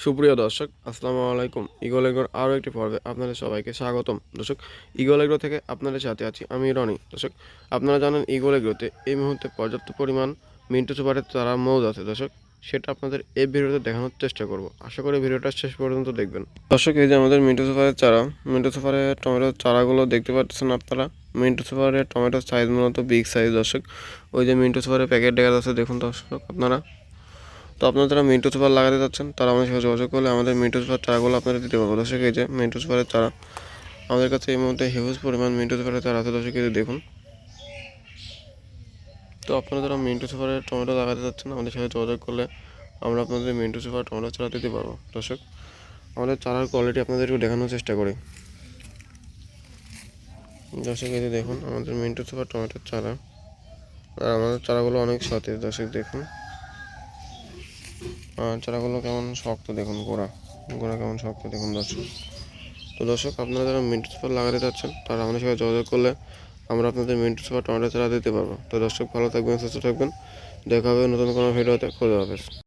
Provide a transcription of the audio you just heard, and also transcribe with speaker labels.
Speaker 1: সুপ্রিয় দর্শক, আসসালামু আলাইকুম। ইগল এগ্রোর আরও একটি পর্বে আপনাদের সবাইকে স্বাগতম। দর্শক, ইগল এগ্রো থেকে আপনাদের সাথে আছি আমি রনি। দর্শক, আপনারা জানেন ইগল এগ্রোতে এই মুহূর্তে পর্যাপ্ত পরিমাণ মিন্টু সুপারের চারা মৌজ আছে। দর্শক, সেটা আপনাদের এই ভিডিওতে দেখানোর চেষ্টা করব। আশা করি ভিডিওটা শেষ পর্যন্ত দেখবেন। দর্শক, এই যে আমাদের মিন্টু সুপারের চারা, মিন্টু সুপারের টমেটোর চারাগুলো দেখতে পাচ্ছেন আপনারা। মিন্টু সুপারের টমেটোর সাইজ মূলত বিগ সাইজ। দর্শক, ওই যে মিন্টু সুপারের প্যাকেট দেখা যাচ্ছে, দেখুন দর্শক আপনারা। তো আপনারা যারা মিন্টু সুপার লাগাতে যাচ্ছেন তারা আমাদের সাথে যোগাযোগ করলে আমাদের মিন্টু সুপার চারাগুলো আপনারা দিতে পারবো। দর্শক, এই যে মিন্টু সুপারের চারা আমাদের কাছে এই মুহূর্তে হিউজ পরিমাণ মিন্টু সুপারের চারা আছে। দর্শক, এই দেখুন। তো আপনারা যারা মিন্টু সুপারের টমেটো লাগাতে যাচ্ছেন আমাদের সাথে যোগাযোগ করলে আমরা আপনাদের মিন্টু সুপার টমেটো চারা দিতে পারবো। দর্শক, আমাদের চারার কোয়ালিটি আপনাদেরকে দেখানোর চেষ্টা করি। দর্শক, এই যে দেখুন আমাদের মিন্টু সুপার টমেটোর চারা, আর আমাদের চারাগুলো অনেক সতেজ। দর্শক দেখুন, চারাগুলো কেমন শক্ত, দেখুন গোড়া গোড়া কেমন শক্ত দেখুন দর্শক। তো দর্শক, আপনারা যারা মিন্টু সুপার লাগাতে চাচ্ছেন তারা আমাদের সাথে যোগাযোগ করলে আমরা আপনাদের মিন্টু সুপার টমেটো চারা দিতে পারবো। তো দর্শক, ভালো থাকবেন, সুস্থ থাকবেন। দেখা হবে নতুন কোনো ভিডিওতে। খোদা হাফেজ।